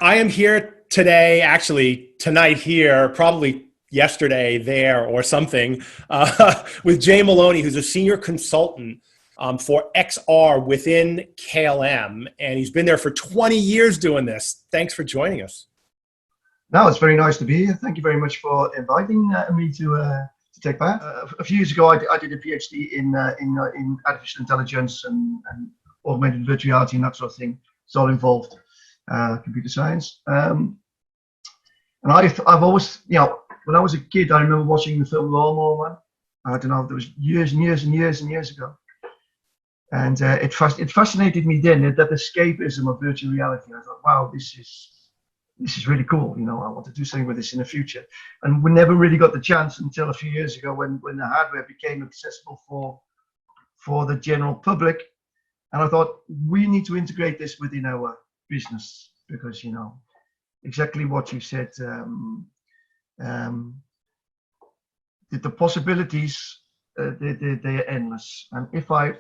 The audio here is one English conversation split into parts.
I am here today, actually tonight here, probably yesterday there or something, with Jae Maloney, who's a senior consultant for XR within KLM, and he's been there for 20 years doing this. Thanks for joining us. No, it's very nice to be here. Thank you very much for inviting me to take part. A few years ago, I did a PhD in artificial intelligence and augmented virtual reality and that sort of thing. It's all involved, computer science. And I've always, when I was a kid, I remember watching the film Lawnmower Man. I don't know, it was years and years and years and years ago. And it fascinated me then, that escapism of virtual reality. I thought, wow, this is really cool. I want to do something with this in the future. And we never really got the chance until a few years ago when the hardware became accessible for the general public. And I thought, we need to integrate this within our business because, exactly what you said, the possibilities, they're endless. And if I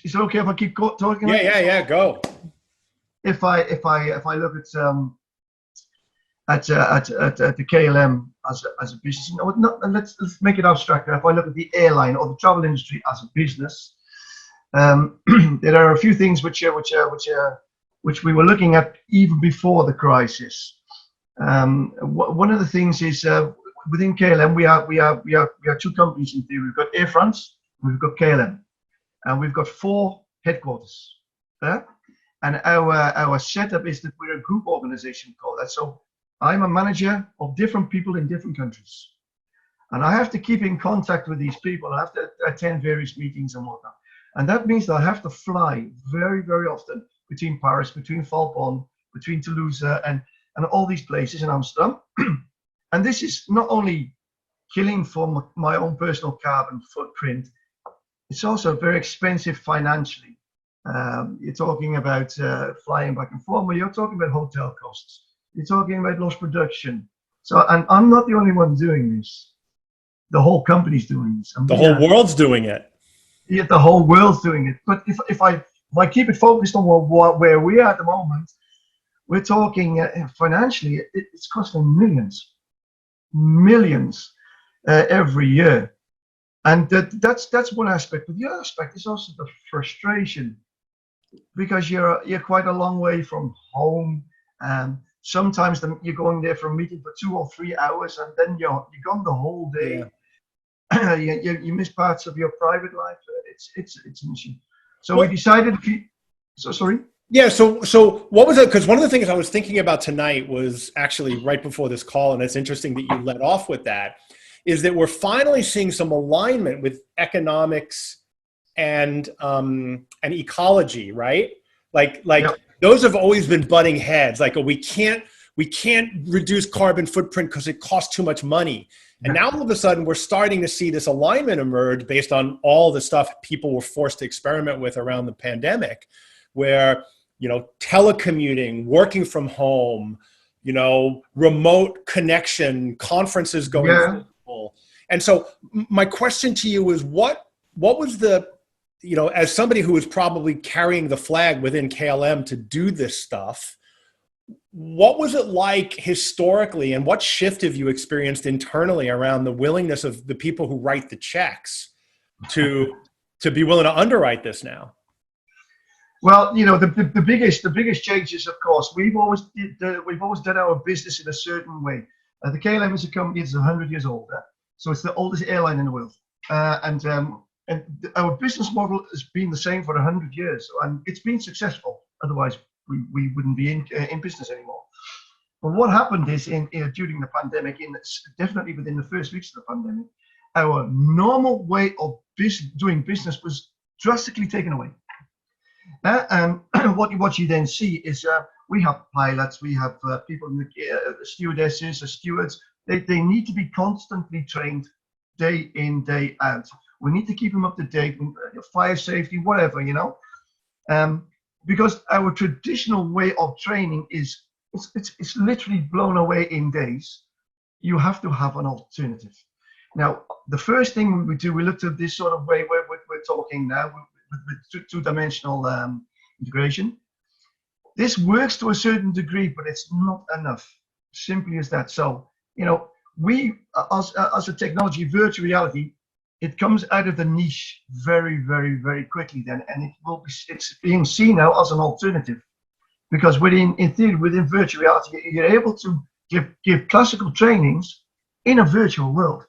is it okay if I keep talking? Yeah, go. If I look at the KLM as a business, let's make it abstract. If I look at the airline or the travel industry as a business, there are a few things which we were looking at even before the crisis. One of the things is within KLM we are two companies in theory. We've got Air France, we've got KLM, and we've got 4 headquarters. And our setup is that we're a group organization called that. So I'm a manager of different people in different countries, and I have to keep in contact with these people. I have to attend various meetings and whatnot. And that means that I have to fly very, very often between Paris, between Valbonne, between Toulouse, and all these places in Amsterdam. And this is not only killing for my own personal carbon footprint, it's also very expensive financially. You're talking about flying back and forth, but you're talking about hotel costs. You're talking about lost production. So, and I'm not the only one doing this. The whole company's doing this. The whole world's doing it. Yeah, the whole world's doing it. But if I keep it focused on where we are at the moment, we're talking financially, it's costing millions every year. And that's one aspect. But the other aspect is also the frustration, because you're quite a long way from home. Sometimes you're going there for a meeting for 2 or 3 hours, and then you're gone the whole day. Yeah. you miss parts of your private life. It's an issue. So we decided. Sorry. Yeah. So what was it? Because one of the things I was thinking about tonight was actually right before this call, and it's interesting that you led off with that. Is that we're finally seeing some alignment with economics and ecology, right? Like yep. Those have always been butting heads. Like, we can't reduce carbon footprint because it costs too much money. And now all of a sudden we're starting to see this alignment emerge based on all the stuff people were forced to experiment with around the pandemic, where, telecommuting, working from home, remote connection, conferences going virtual. And so my question to you is, what was the, as somebody who was probably carrying the flag within KLM to do this stuff, what was it like historically, and what shift have you experienced internally around the willingness of the people who write the checks to be willing to underwrite this now? Well, the biggest changes, of course, we've always done our business in a certain way. The KLM is a company that's 100 years old, so it's the oldest airline in the world, and our business model has been the same for 100 years, and it's been successful. Otherwise, we wouldn't be in business anymore. But what happened is during the pandemic, definitely within the first weeks of the pandemic, our normal way of doing business was drastically taken away. And what you then see is we have pilots, we have people in the stewardesses, the stewards. They need to be constantly trained, day in, day out. We need to keep them up to date, fire safety, whatever, because our traditional way of training it's literally blown away in days. You have to have an alternative. Now, the first thing we do, we looked at this sort of way where we're talking now with two-dimensional integration. This works to a certain degree, but it's not enough. Simply as that. So, we, as a technology, virtual reality, it comes out of the niche very, very, very quickly then, and it's being seen now as an alternative, because in theory, within virtual reality, you're able to give classical trainings in a virtual world.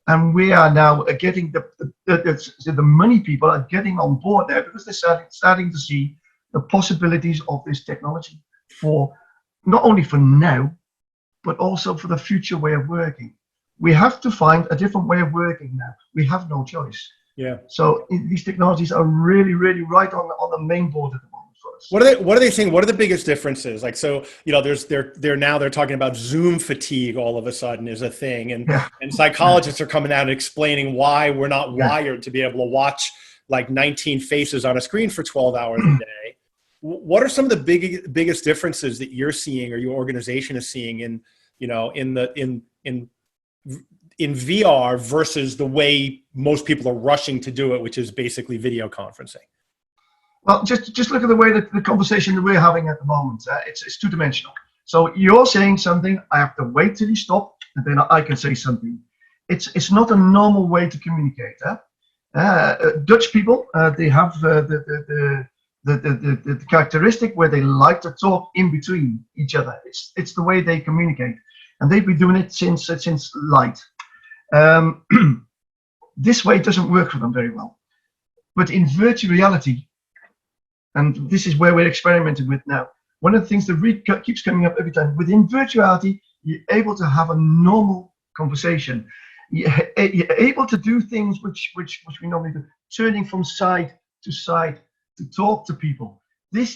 And we are now getting the money people are getting on board there, because they're starting to see the possibilities of this technology for not only for now, but also for the future way of working. We have to find a different way of working now. We have no choice. Yeah. So these technologies are really, really right on the main board at the moment for us. What are they saying? What are the biggest differences? Like, so, they're talking about Zoom fatigue all of a sudden is a thing. And, and psychologists are coming out and explaining why we're not wired to be able to watch like 19 faces on a screen for 12 hours a day. What are some of the biggest differences that you're seeing or your organization is seeing in VR versus the way most people are rushing to do it, which is basically video conferencing? Well, just look at the way that the conversation that we're having at the moment. It's two-dimensional. So you're saying something, I have to wait till you stop, and then I can say something. It's not a normal way to communicate. Dutch people, they have the characteristic where they like to talk in between each other. It's the way they communicate, and they've been doing it since light. This way doesn't work for them very well. But in virtual reality, and this is where we're experimenting with now, one of the things that keeps coming up every time, within virtual reality, you're able to have a normal conversation. You're able to do things which we normally do, turning from side to side to talk to people. It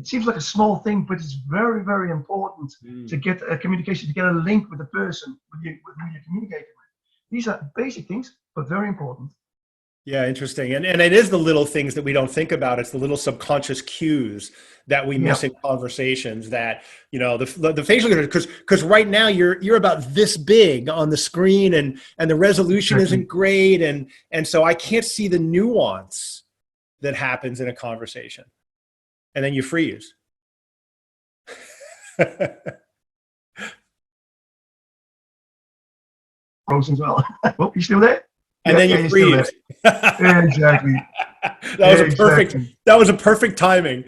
seems like a small thing, but it's very, very important to get a communication, to get a link with the person with who you're communicating with. These are basic things, but very important. Yeah, interesting. And it is the little things that we don't think about. It's the little subconscious cues that we miss in conversations that, the facial, because right now you're about this big on the screen and the resolution isn't great. And so I can't see the nuance that happens in a conversation. And then you freeze. Frozen as well. Oh, you still there? And then you freeze. Exactly. That was a perfect timing.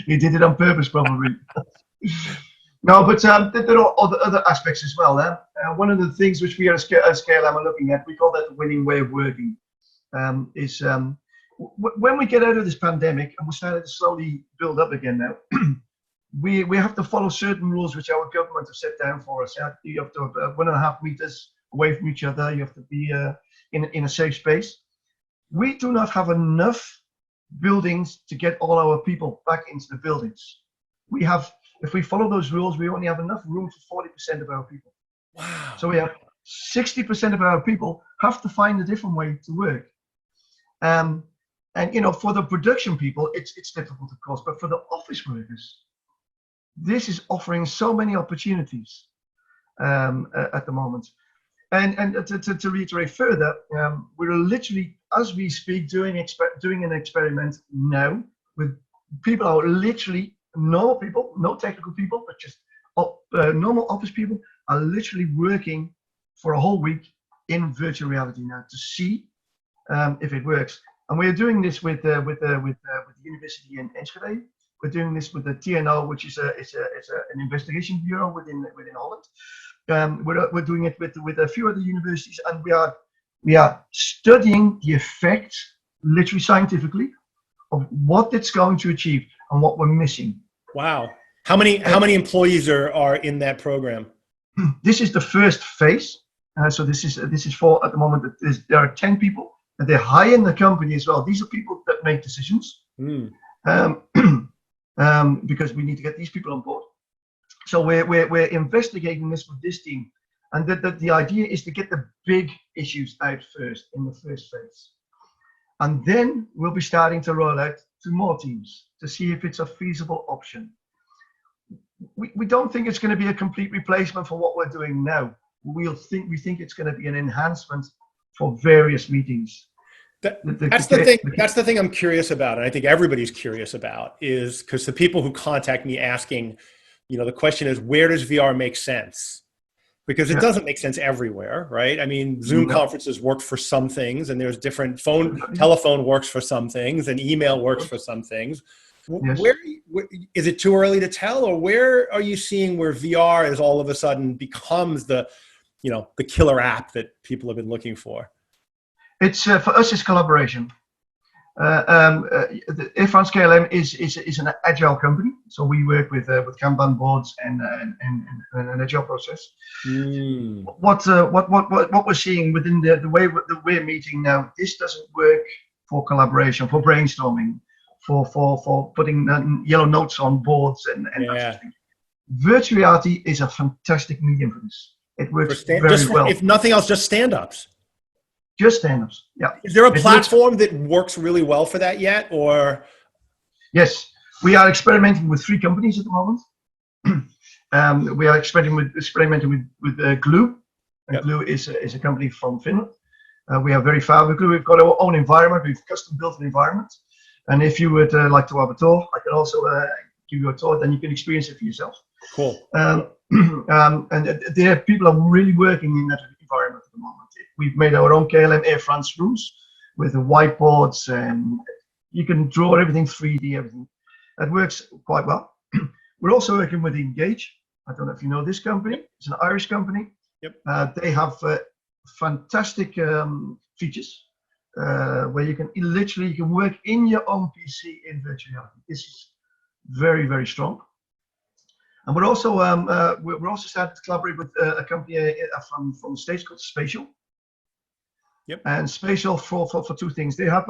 You did it on purpose, probably. No, but there are other aspects as well. One of the things which we at KLM are looking at, we call that the winning way of working, is when we get out of this pandemic and we're starting to slowly build up again now, we have to follow certain rules which our government have set down for us. You have to have 1.5 meters away from each other. You have to be in a safe space. We do not have enough buildings to get all our people back into the buildings. If we follow those rules, we only have enough room for 40% of our people. Wow. So we have 60% of our people have to find a different way to work. And for the production people, it's difficult, of course, but for the office workers, this is offering so many opportunities at the moment. And to reiterate further, we're literally, as we speak, doing an experiment now with people who are literally normal people, no technical people, but just normal office people are literally working for a whole week in virtual reality now to see if it works. And we're doing this with the university in Enschede. We're doing this with the TNO, which is an investigation bureau within Holland. We're doing it with a few other universities, and we are studying the effect, literally scientifically, of what it's going to achieve and what we're missing. Wow! How many employees are in that program? This is the first phase. So this is for, at the moment, there are 10 people, and they're high in the company as well. These are people that make decisions, because we need to get these people on board. So we're investigating this with this team, and the idea is to get the big issues out first in the first phase, and then we'll be starting to roll out to more teams to see if it's a feasible option. We don't think it's going to be a complete replacement for what we're doing now. We think it's going to be an enhancement for various meetings. That's the thing. That's the thing I'm curious about, and I think everybody's curious about, is because the people who contact me asking, the question is, where does VR make sense? Because it doesn't make sense everywhere, right? I mean, Zoom conferences work for some things, and there's different telephone works for some things, and email works for some things. Yes. Where is it too early to tell, or where are you seeing where VR is all of a sudden becomes the killer app that people have been looking for? It's for us, it's collaboration. The Air France KLM is an agile company, so we work with Kanban boards and an agile process. What we're seeing within the way that we're meeting now, this doesn't work for collaboration, for brainstorming, for putting yellow notes on boards and that sort of thing. Virtual reality is a fantastic medium for this. It works very well. If nothing else, just stand-ups. Just stand-ups, yeah. Is there a platform that works really well for that yet, or? Yes, we are experimenting with 3 companies at the moment. We are experimenting with Glue. Glue is a company from Finland. We are very far with Glue. We've got our own environment. We've custom built an environment. And if you would like to have a tour, I can also give you a tour. Then you can experience it for yourself. Cool. And there, people are really working in that environment at the moment. We've made our own KLM Air France rooms with the whiteboards, and you can draw everything 3D, everything. That works quite well. We're also working with Engage. I don't know if you know this company. It's an Irish company. Yep. They have fantastic features where you can work in your own PC in virtual reality. This is very, very strong. And we're also starting to collaborate with a company from the States called Spatial. Yep. And Spatial for 2 things. They have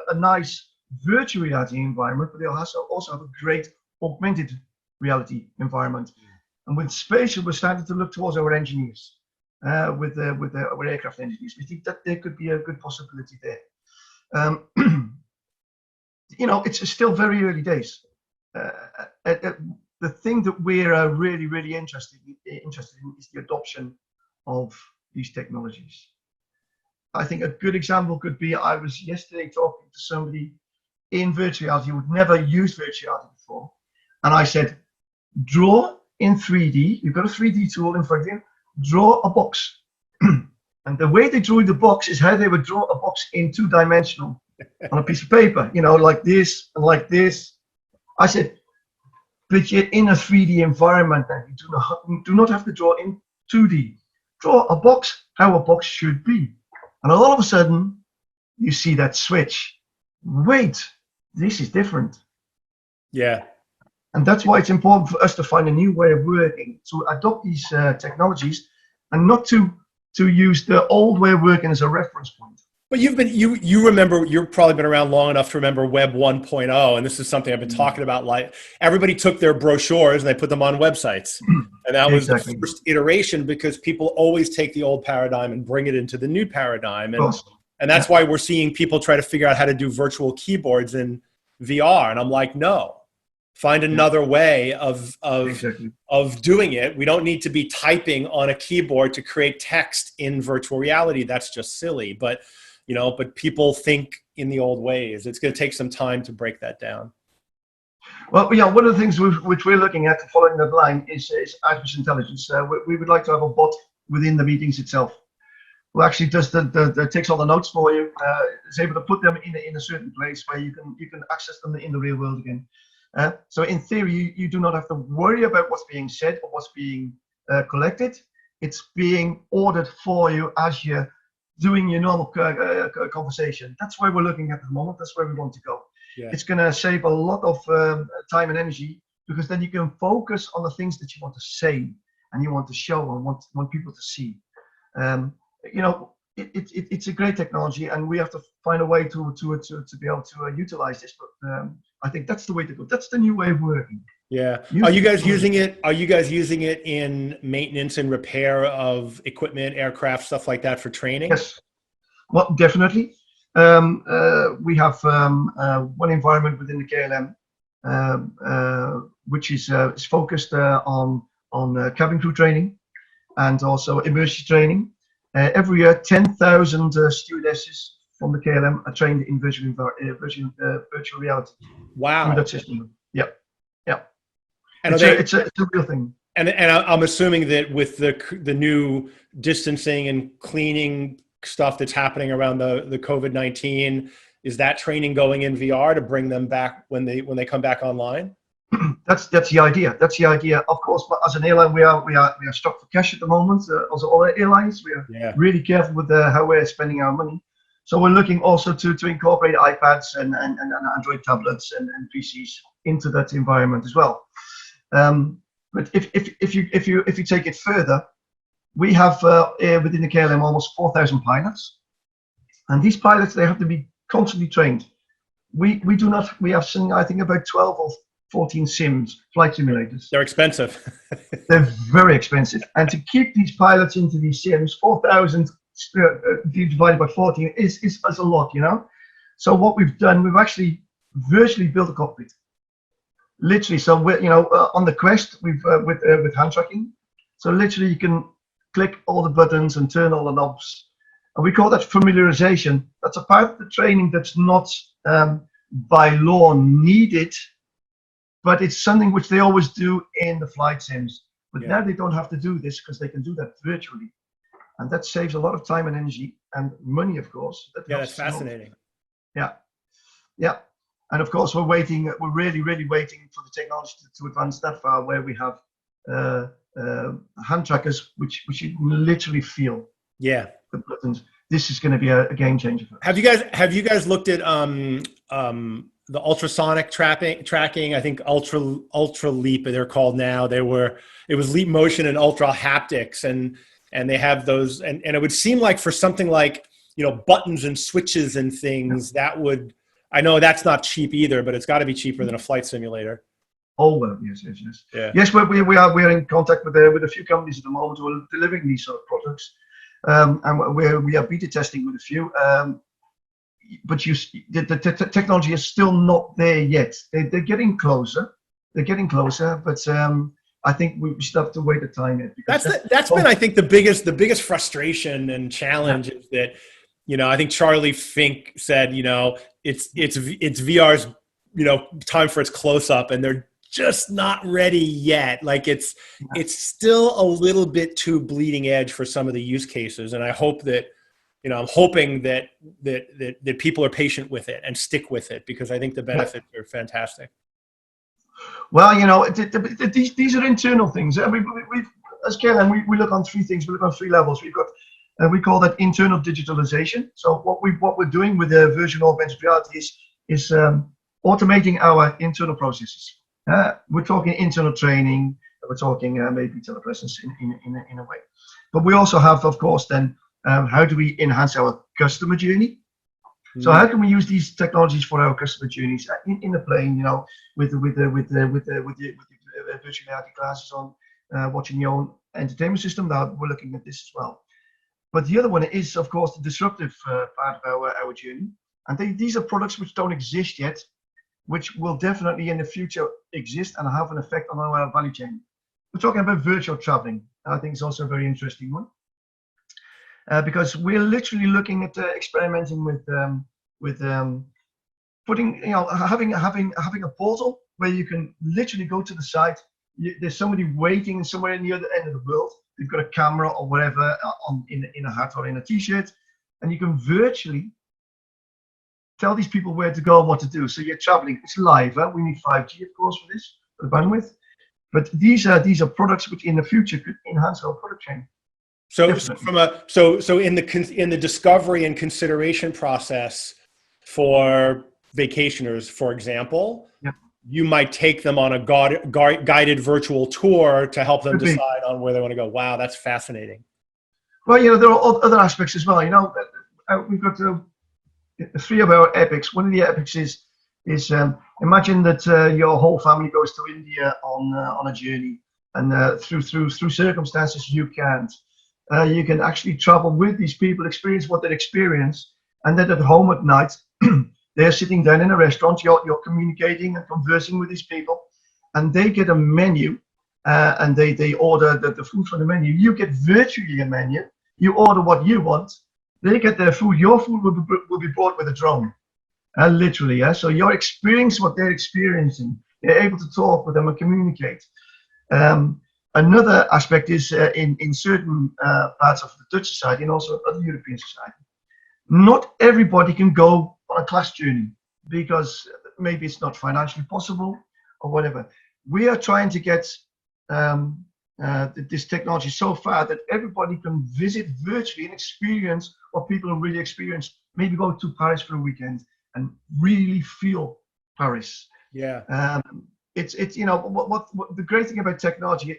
a nice virtual reality environment, but they also have a great augmented reality environment. And with Spatial, we're starting to look towards our engineers, with our aircraft engineers. We think that there could be a good possibility there. It's still very early days. The thing that we're really, really interested in is the adoption of these technologies. I think a good example could be, I was yesterday talking to somebody in virtual reality who would never used virtual reality before. And I said, draw in 3D. You've got a 3D tool in front of you. Draw a box. And the way they drew the box is how they would draw a box in 2-dimensional on a piece of paper, like this and like this. I said, but you're in a 3D environment and you do not have to draw in 2D. Draw a box how a box should be. And all of a sudden, you see that switch. Wait, this is different. Yeah. And that's why it's important for us to find a new way of working, to adopt these technologies, and not to use the old way of working as a reference point. But you remember, you've probably been around long enough to remember Web 1.0, and this is something I've been talking about. Like, everybody took their brochures and they put them on websites, and that was the first iteration, because people always take the old paradigm and bring it into the new paradigm, and that's why we're seeing people try to figure out how to do virtual keyboards in VR, and I'm like, no. Find another way of doing it. We don't need to be typing on a keyboard to create text in virtual reality. That's just silly. But people think in the old ways. It's going to take some time to break that down. Well, yeah, one of the things which we're looking at, following that line, is artificial intelligence. We would like to have a bot within the meetings itself, who actually does takes all the notes for you, is able to put them in a certain place where you can access them in the real world again. So in theory, you do not have to worry about what's being said or what's being collected. It's being ordered for you as you're doing your normal conversation. That's where we're looking at the moment. That's where we want to go. Yeah. It's going to save a lot of time and energy, because then you can focus on the things that you want to say and you want to show and want people to see. It's a great technology, and we have to find a way to be able to utilize this. But I think that's the way to go. That's the new way of working. Yeah. Are you guys using it? Are you guys using it in maintenance and repair of equipment, aircraft, stuff like that for training? Yes. Well, definitely. We have one environment within the KLM, which is focused on cabin crew training and also emergency training. Every year, 10,000 stewardesses from the KLM are trained in virtual reality through Wow. that system. Yeah, yeah. And It's a real thing. And I'm assuming that with the new distancing and cleaning stuff that's happening around the COVID-19, is that training going in VR to bring them back when they come back online? That's the idea. That's the idea. Of course, but as an airline, we are stuck for cash at the moment. As all airlines, we are really careful with how we're spending our money. So we're looking also to incorporate iPads and Android tablets and PCs into that environment as well. But if you take it further, we have within the KLM almost 4,000 pilots, and these pilots, they have to be constantly trained. We do not. We have I think about 12 or 14 sims, flight simulators. They're expensive. They're very expensive, and to keep these pilots into these sims, 4,000 divided by 14 is a lot, you know. So what we've done, we've actually virtually built a cockpit. Literally, so we're, on the Quest, we've with hand tracking. So literally, you can click all the buttons and turn all the knobs, and we call that familiarization. That's a part of the training that's not by law needed, but it's something which they always do in the flight sims. But now they don't have to do this because they can do that virtually, and that saves a lot of time and energy and money, of course. That's fascinating. Yeah. And of course, we're really waiting for the technology to advance that far, where we have hand trackers, which you can literally feel. Yeah. The buttons. This is going to be a game changer for us. Have you guys looked at the ultrasonic tracking? I think Ultra Leap, they're called now. It was Leap Motion and Ultra Haptics, and they have those, and it would seem like for something like buttons and switches and things, that would. I know that's not cheap either, but it's got to be cheaper than a flight simulator. Oh well, yes. Yeah. Yes, we are in contact with a few companies at the moment who are delivering these sort of products, and we are beta testing with a few. But the technology is still not there yet. They're getting closer. But I think we still have to wait a time yet. That's been, I think, the biggest frustration and challenge is that. I think Charlie Fink said, it's VR's, time for its close up, and they're just not ready yet. Like it's still a little bit too bleeding edge for some of the use cases. And I hope that, I'm hoping that people are patient with it and stick with it, because I think the benefits are fantastic. Well, these are internal things. We've as KLM, we look on three things. We look on three levels. We've got. We call that internal digitalization. So what we're doing with the virtual augmented reality is automating our internal processes. We're talking internal training. We're talking maybe telepresence in a way. But we also have, of course, then how do we enhance our customer journey? Mm-hmm. So how can we use these technologies for our customer journeys in the plane? With the virtual reality glasses on, watching your own entertainment system. Now we're looking at this as well. But the other one is, of course, the disruptive part of our journey. And these are products which don't exist yet, which will definitely in the future exist and have an effect on our value chain. We're talking about virtual traveling. I think it's also a very interesting one. Because we're literally looking at experimenting with putting, having a portal where you can literally go to the site. There's somebody waiting somewhere in the other end of the world. They've got a camera or whatever in a hat or in a t-shirt, and you can virtually tell these people where to go and what to do. So you're traveling. It's live. We need 5G, of course, for this, for the bandwidth. But these are products which in the future could enhance our product chain. So in the discovery and consideration process for vacationers, for example. Yeah. You might take them on a guided virtual tour to help them decide on where they want to go. Wow, that's fascinating. Well, there are other aspects as well. We've got three of our epics. One of the epics is imagine that your whole family goes to India on a journey, and through circumstances you can't. You can actually travel with these people, experience what they experience, and then at home at night. They're sitting down in a restaurant, you're communicating and conversing with these people, and they get a menu, and they order the food from the menu. You get virtually a menu. You order what you want, They get their food. Your food will be brought with a drone. Literally, yeah. So you're experiencing what they're experiencing. You're able to talk with them and communicate. Another aspect is in certain parts of the Dutch society and also other European society, not everybody can go on a class journey because maybe it's not financially possible or whatever. We are trying to get this technology so far that everybody can visit virtually and experience what people really experience. Maybe go to Paris for a weekend and really feel Paris. Yeah. It's what the great thing about technology,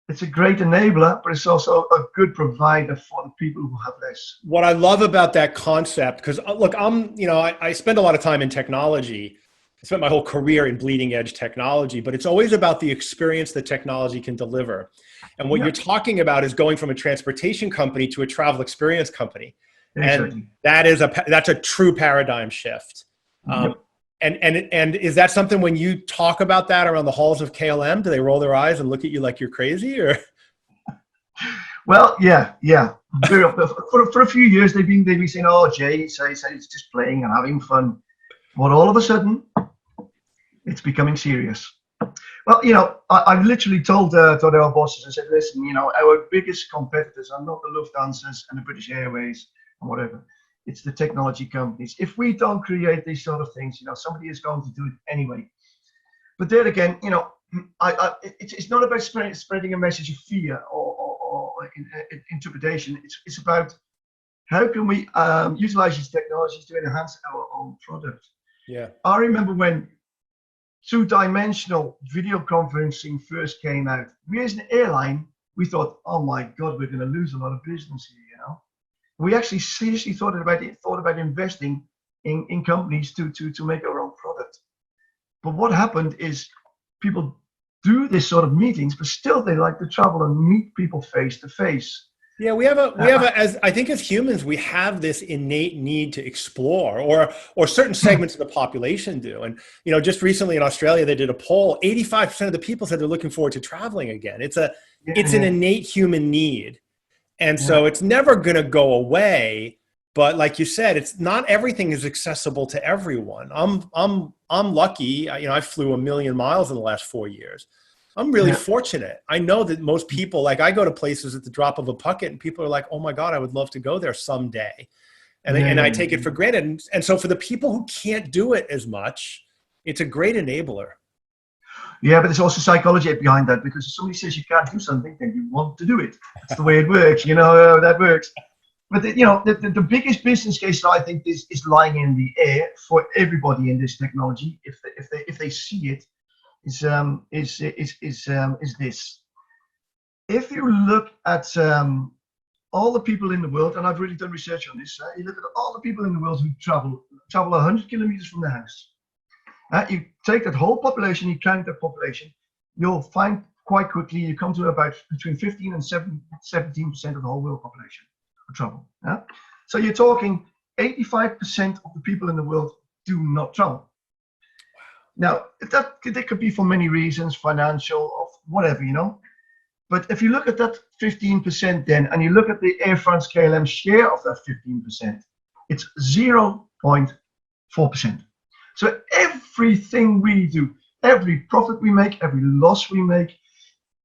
it's a great enabler, but it's also a good provider for the people who have less. What I love about that concept, because look, I spend a lot of time in technology. I spent my whole career in bleeding edge technology, but it's always about the experience that technology can deliver. And what you're talking about is going from a transportation company to a travel experience company. Exactly. And that's a true paradigm shift. And is that something when you talk about that around the halls of KLM, do they roll their eyes and look at you like you're crazy, or? Well, yeah. For a few years, they've been saying, "Oh, Jay, say it's just playing and having fun," but all of a sudden, it's becoming serious. Well, I've literally told our bosses and said, "Listen, our biggest competitors are not the Lufthansas and the British Airways and whatever. It's the technology companies. If we don't create these sort of things, somebody is going to do it anyway." But then again, it's not about spreading a message of fear or interpretation. It's about how can we utilize these technologies to enhance our own product. Yeah. I remember when two-dimensional video conferencing first came out. We as an airline, we thought, "Oh my God, we're going to lose a lot of business here." We actually seriously thought about investing in companies to make our own product. But what happened is people do this sort of meetings, but still they like to travel and meet people face to face. Yeah, as I think as humans, we have this innate need to explore, or certain segments of the population do. And just recently in Australia, they did a poll. 85% of the people said they're looking forward to traveling again. It's an innate human need. And so it's never going to go away. But like you said, it's not everything is accessible to everyone. I'm lucky. I flew 1 million miles in the last 4 years. I'm really fortunate. I know that most people, like I go to places at the drop of a bucket and people are like, "Oh my God, I would love to go there someday." And I take it for granted. And so for the people who can't do it as much, it's a great enabler. Yeah, but there's also psychology behind that, because if somebody says you can't do something, then you want to do it. That's the way it works. That works. But the biggest business case that I think is lying in the air for everybody in this technology, if they see it, is this. If you look at all the people in the world, and I've really done research on this, you look at all the people in the world who travel 100 kilometers from their house. You take that whole population, you count that population, you'll find quite quickly you come to about between 15 and 17% of the whole world population who travel. So you're talking 85% of the people in the world do not travel. Now, that could be for many reasons, financial or whatever, But if you look at that 15% then, and you look at the Air France KLM share of that 15%, it's 0.4%. So everything we do, every profit we make, every loss we make,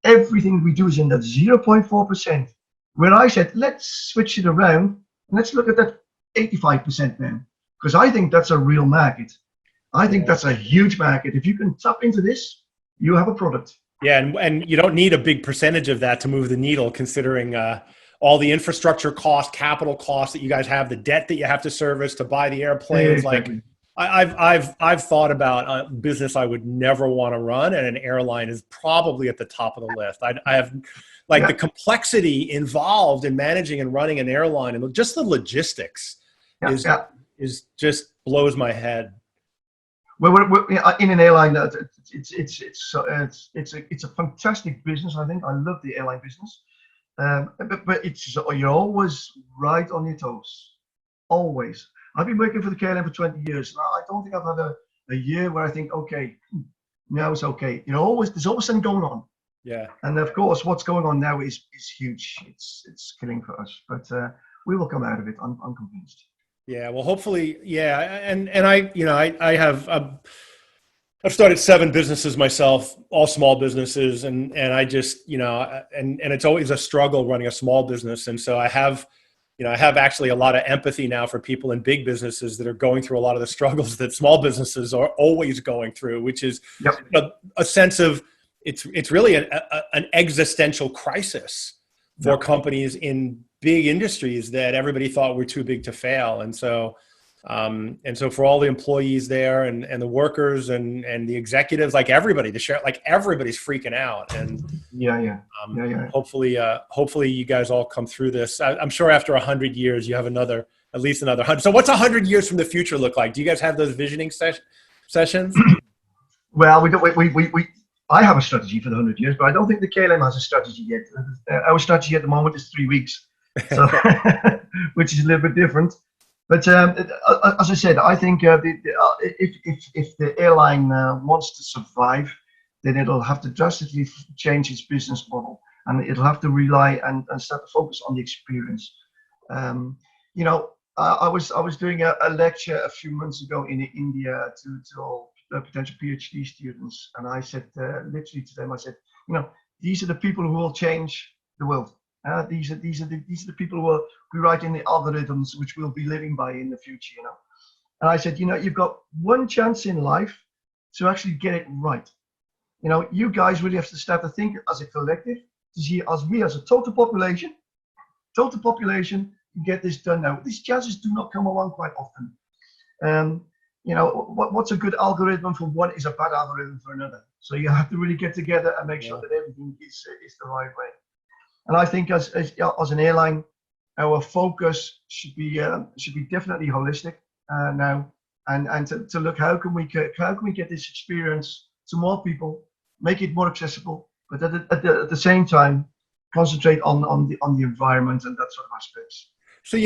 everything we do is in that 0.4%. Where I said, let's switch it around and let's look at that 85% then, because I think that's a real market. I think that's a huge market. If you can tap into this, you have a product. Yeah, and you don't need a big percentage of that to move the needle, considering all the infrastructure cost, capital costs that you guys have, the debt that you have to service to buy the airplanes. Exactly. Like I've thought about a business I would never want to run, and an airline is probably at the top of the list. I have the complexity involved in managing and running an airline, and just the logistics is just blows my head. Well, we're in an airline. It's a fantastic business. I think I love the airline business, but you're always right on your toes, always. I've been working for the KLM for 20 years. And I don't think I've had a year where I think, okay, now it's okay. There's always something going on. Yeah. And of course, what's going on now is huge. It's killing for us. But we will come out of it. I'm convinced. Yeah, well, hopefully, yeah, and I, I've started 7 businesses myself, all small businesses, and I just, and it's always a struggle running a small business, and so I have actually a lot of empathy now for people in big businesses that are going through a lot of the struggles that small businesses are always going through, which is a sense of it's really an existential crisis for companies in big industries that everybody thought were too big to fail. And so for all the employees there and the workers and the executives, like everybody, everybody's freaking out. And hopefully you guys all come through this. I'm sure after 100 years, you have at least another 100. So what's 100 years from the future look like? Do you guys have those visioning sessions? Well, I have a strategy for the 100 years, but I don't think the KLM has a strategy yet. Our strategy at the moment is 3 weeks, so which is a little bit different. But as I said, I think if the airline wants to survive, then it'll have to drastically change its business model, and it'll have to rely and start to focus on the experience. I was doing a lecture a few months ago in India to all potential PhD students, and I said literally to them, I said, these are the people who will change the world. These are the people who will be writing the algorithms which we'll be living by in the future. And I said, you've got one chance in life to actually get it right. You guys really have to start to think as a collective to see as a total population get this done now. These chances do not come along quite often. What's a good algorithm for one is a bad algorithm for another. So you have to really get together and make sure that everything is the right way. And I think as an airline, our focus should be definitely holistic now, and to look how can we get this experience to more people, make it more accessible, but at the same time concentrate on the environment and that sort of aspects. So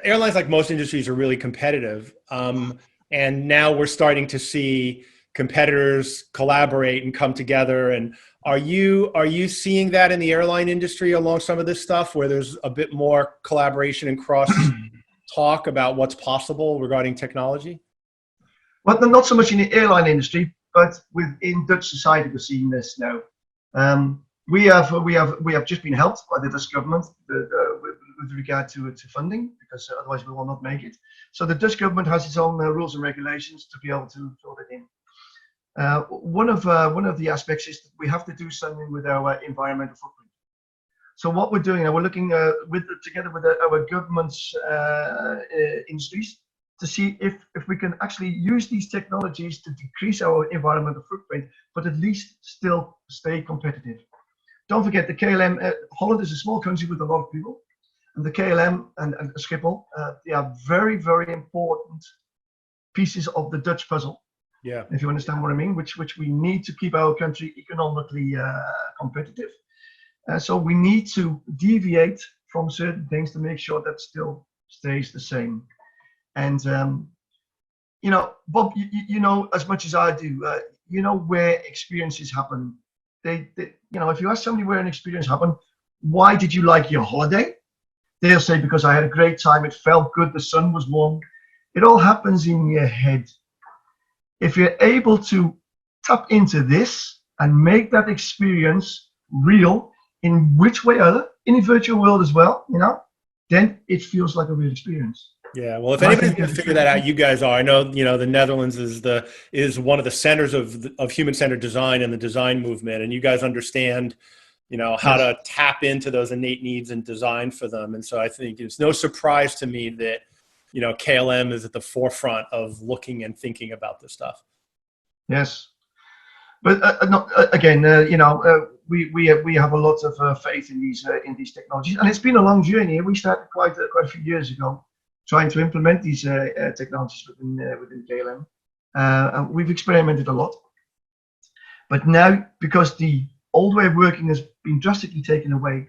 airlines like most industries are really competitive, and now we're starting to see competitors collaborate and come together. And are you seeing that in the airline industry along some of this stuff, where there's a bit more collaboration and cross talk about what's possible regarding technology? Well, not so much in the airline industry, but within Dutch society, we're seeing this now. We have just been helped by the Dutch government with regard to funding, because otherwise we will not make it. So the Dutch government has its own rules and regulations to be able to fill it in. One of the aspects is that we have to do something with our environmental footprint. So what we're doing now, we're looking together with our government's industries to see if we can actually use these technologies to decrease our environmental footprint, but at least still stay competitive. Don't forget the KLM. Holland is a small country with a lot of people, and the KLM and Schiphol, they are very, very important pieces of the Dutch puzzle. Yeah. If you understand what I mean, which we need to keep our country economically competitive. So we need to deviate from certain things to make sure that still stays the same. And Bob, you know as much as I do. Where experiences happen. If you ask somebody where an experience happened, why did you like your holiday? They'll say, because I had a great time. It felt good. The sun was warm. It all happens in your head. If you're able to tap into this and make that experience real in which way other, in the virtual world as well, then it feels like a real experience. Yeah, well, if anybody's going to figure that out, you guys are. I know, the Netherlands is one of the centers of human-centered design and the design movement, and you guys understand, how to tap into those innate needs and design for them. And so I think it's no surprise to me that KLM is at the forefront of looking and thinking about this stuff. Yes, but we have a lot of faith in these technologies, and it's been a long journey. We started quite a few years ago trying to implement these technologies within KLM, and we've experimented a lot. But now, because the old way of working has been drastically taken away,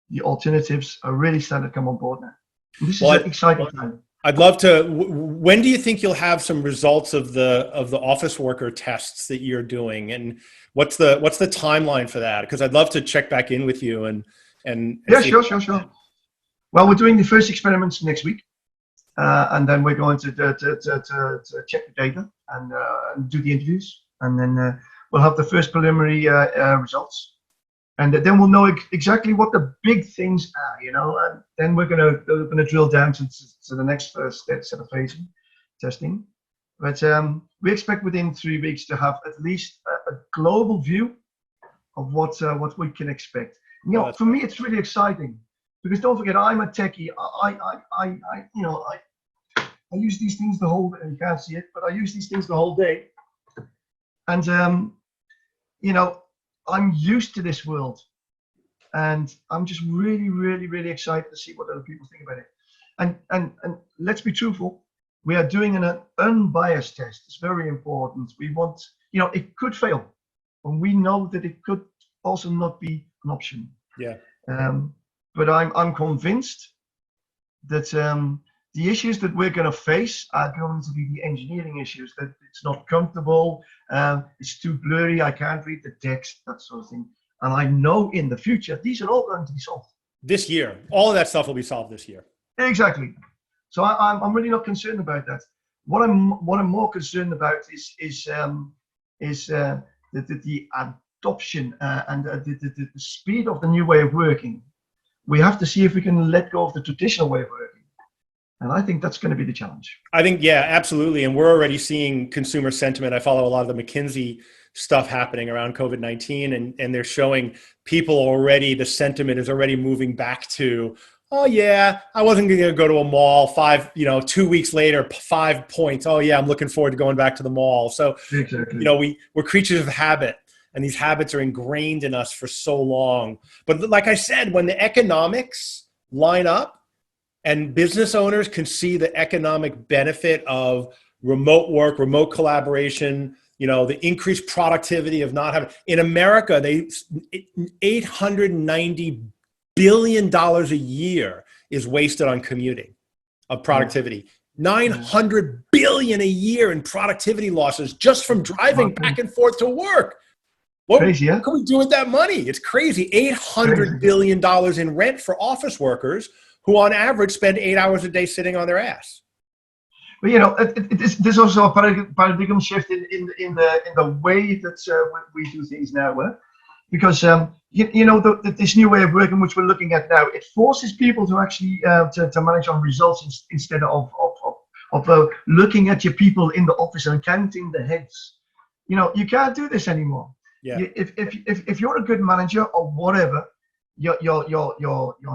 the alternatives are really starting to come on board now. And this is an exciting time. I'd love to. When do you think you'll have some results of the office worker tests that you're doing, and what's the timeline for that? Because I'd love to check back in with you and yeah, sure. Well, we're doing the first experiments next week, and then we're going to check the data and do the interviews, and then we'll have the first preliminary results, and then we'll know exactly what the big things are, and then we're gonna drill down to the next set of phasing testing. But we expect within 3 weeks to have at least a global view of what we can expect. For me, it's really exciting because don't forget, I'm a techie. I use these things the whole day. You can't see it, but I use these things the whole day. And, I'm used to this world. And I'm just really, really, really excited to see what other people think about it. And let's be truthful. We are doing an unbiased test. It's very important. We want, it could fail. And we know that it could also not be an option. Yeah. But I'm convinced that the issues that we're going to face are going to be the engineering issues, that it's not comfortable, it's too blurry, I can't read the text, that sort of thing. And I know in the future, these are all going to be solved. This year. All of that stuff will be solved this year. Exactly. So I'm really not concerned about that. What I'm more concerned about is the adoption and the speed of the new way of working. We have to see if we can let go of the traditional way of working. And I think that's going to be the challenge. I think, yeah, absolutely. And we're already seeing consumer sentiment. I follow a lot of the McKinsey stuff happening around COVID-19, and they're showing people already, the sentiment is already moving back to, oh yeah, I wasn't going to go to a mall 2 weeks later, 5 points. Oh yeah, I'm looking forward to going back to the mall. So, exactly. We're creatures of habit, and these habits are ingrained in us for so long. But like I said, when the economics line up, and business owners can see the economic benefit of remote work, remote collaboration, the increased productivity of not having, in America, $890 billion a year is wasted on commuting of productivity. 900 billion a year in productivity losses just from driving back and forth to work. What can we do with that money? It's crazy. $800 billion in rent for office workers who on average spend 8 hours a day sitting on their ass. Well, there's also a paradigm shift in the way that we do things now, because this new way of working, which we're looking at now, it forces people to actually to manage on results instead of looking at your people in the office and counting the heads. You can't do this anymore. Yeah. If you're a good manager or whatever, your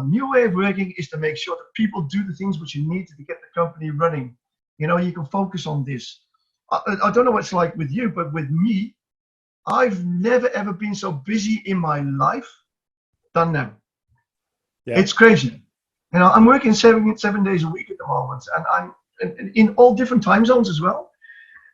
new way of working is to make sure that people do the things which you need to get the company running. You can focus on this. I don't know what it's like with you, but with me, I've never ever been so busy in my life than now. Yeah. It's crazy. I'm working seven days a week at the moment, and I'm in all different time zones as well.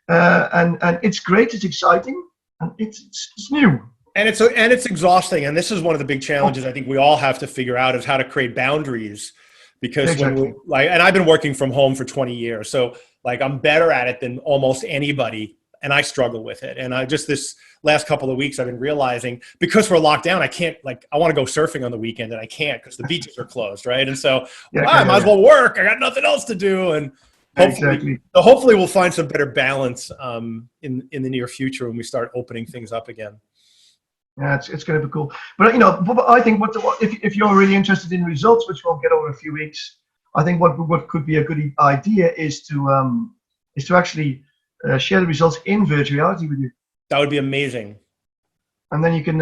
And it's great. It's exciting, and it's new. And it's exhausting. And this is one of the big challenges I think we all have to figure out, is how to create boundaries. Because and I've been working from home for 20 years. So I'm better at it than almost anybody. And I struggle with it. And this last couple of weeks, I've been realizing, because we're locked down, I can't, I want to go surfing on the weekend and I can't because the beaches are closed. Right. And so I might as well work. I got nothing else to do. And hopefully we'll find some better balance in the near future when we start opening things up again. Yeah, it's going to be cool. But I think if you're really interested in results, which we'll get over a few weeks, I think what could be a good idea is to actually share the results in virtual reality with you. That would be amazing. And then we can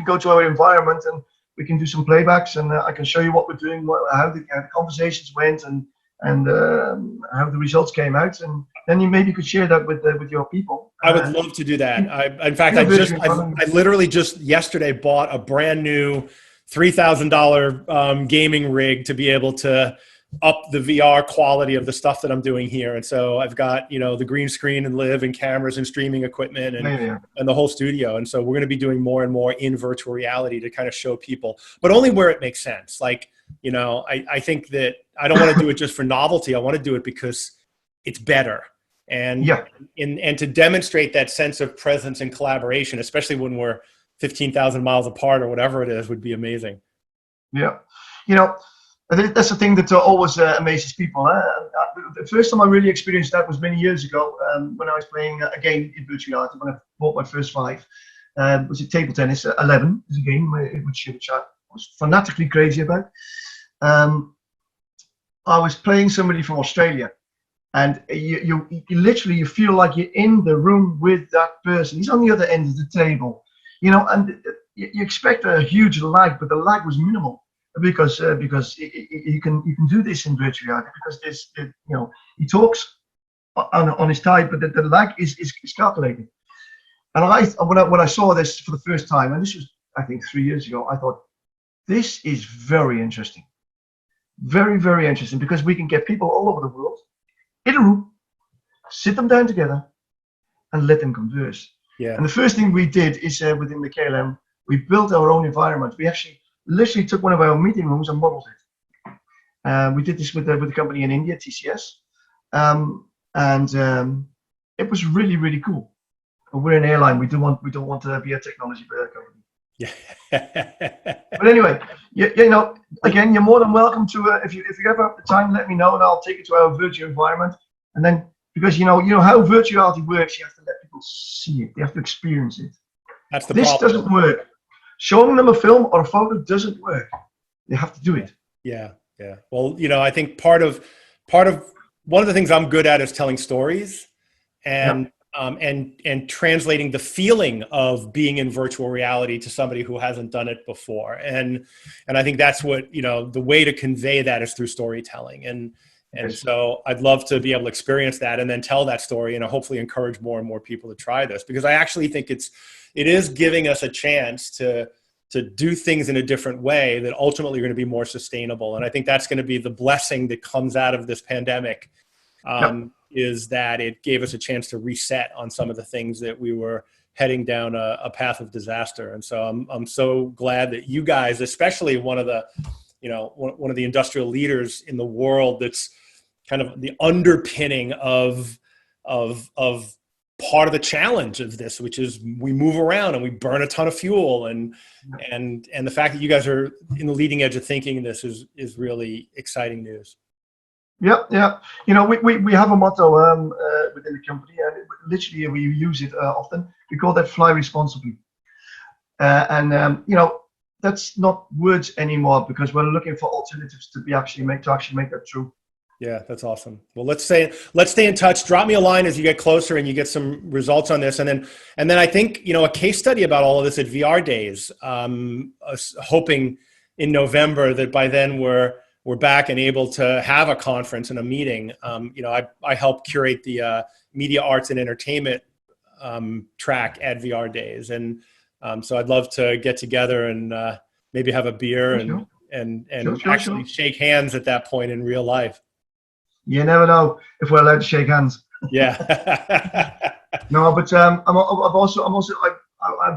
go to our environment and we can do some playbacks, and I can show you what we're doing, how the conversations went, and how the results came out, and then you maybe could share that with your people. I would love to do that. I literally just yesterday bought a brand new $3,000 gaming rig to be able to up the VR quality of the stuff that I'm doing here. And so I've got, the green screen and live and cameras and streaming equipment and the whole studio. And so we're going to be doing more and more in virtual reality to kind of show people, but only where it makes sense. I think that I don't want to do it just for novelty. I want to do it because it's better. And to demonstrate that sense of presence and collaboration, especially when we're 15,000 miles apart or whatever it is, would be amazing. Yeah. That's the thing that always amazes people. The first time I really experienced that was many years ago when I was playing again in virtual reality. When I bought my first five, was it table tennis? 11 is a game which I was fanatically crazy about. I was playing somebody from Australia, and you literally you feel like you're in the room with that person. He's on the other end of the table, and you expect a huge lag, but the lag was minimal because you can do this in virtual reality because he talks on his type, but the lag is calculated. And when I saw this for the first time, and this was I think 3 years ago, I thought this is very interesting. Very, very interesting, because we can get people all over the world in a room, sit them down together, and let them converse. Yeah. And the first thing we did is within the KLM, we built our own environment. We actually literally took one of our meeting rooms and modeled it. We did this with the company in India, TCS, and it was really, really cool. We're an airline. We don't want to be a technology company. Yeah. But anyway, again, you're more than welcome to if you ever have the time, let me know, and I'll take you to our virtual environment. And then because you know how virtual reality works, you have to let people see it. They have to experience it. That's the this problem. Doesn't work. Showing them a film or a photo doesn't work. They have to do it. Yeah. Well, I think part of one of the things I'm good at is telling stories, and and translating the feeling of being in virtual reality to somebody who hasn't done it before. And I think that's what, the way to convey that is through storytelling. And so I'd love to be able to experience that and then tell that story and hopefully encourage more and more people to try this, because I actually think it is giving us a chance to do things in a different way that ultimately are going to be more sustainable. And I think that's going to be the blessing that comes out of this pandemic. Is that it gave us a chance to reset on some of the things that we were heading down a path of disaster. And so I'm so glad that you guys, especially one of the industrial leaders in the world, that's kind of the underpinning of part of the challenge of this, which is we move around and we burn a ton of fuel, and the fact that you guys are in the leading edge of thinking this is really exciting news. Yeah. We have a motto within the company, and literally we use it often. We call that "Fly responsibly," and that's not words anymore, because we're looking for alternatives to actually make that true. Yeah, that's awesome. Well, let's stay in touch. Drop me a line as you get closer and you get some results on this, and then I think a case study about all of this at VR Days. Hoping in November that by then we're back and able to have a conference and a meeting. I help curate the media arts and entertainment track at VR Days. And so I'd love to get together and maybe have a beer and actually shake hands at that point in real life. You never know if we're allowed to shake hands. Yeah. No, but I've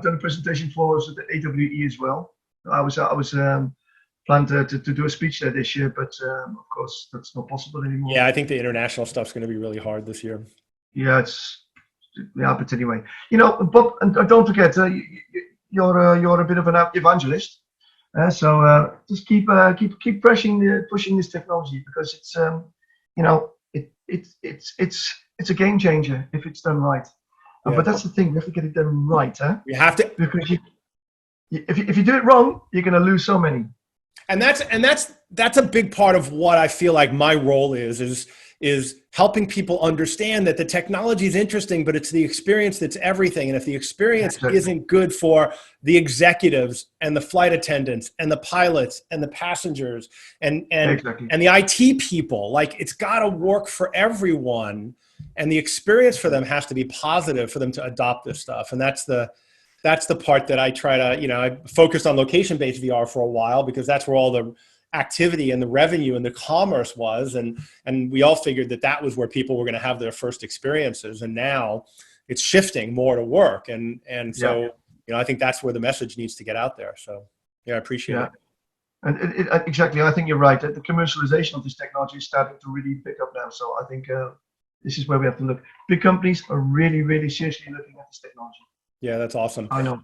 done a presentation for us at the AWE as well. I was planned to do a speech there this year, but of course that's not possible anymore. Yeah, I think the international stuff's going to be really hard this year. Yeah, but anyway, but and don't forget, you're a bit of an evangelist, so just keep pushing this technology, because it's a game changer if it's done right. But that's the thing, we have to get it done right, huh? We have to, because if you do it wrong, you're going to lose so many. And that's a big part of what I feel like my role is helping people understand that the technology is interesting, but it's the experience that's everything. And if the experience isn't good for the executives and the flight attendants and the pilots and the passengers and the IT people, like, it's got to work for everyone, and the experience for them has to be positive for them to adopt this stuff. And that's the part that I try to, I focused on location-based VR for a while, because that's where all the activity and the revenue and the commerce was. And we all figured that was where people were going to have their first experiences. And now it's shifting more to work. And so, I think that's where the message needs to get out there. So, I appreciate it. And exactly. I think you're right. The commercialization of this technology is starting to really pick up now. So I think this is where we have to look. Big companies are really, really seriously looking at this technology. Yeah, that's awesome. I know.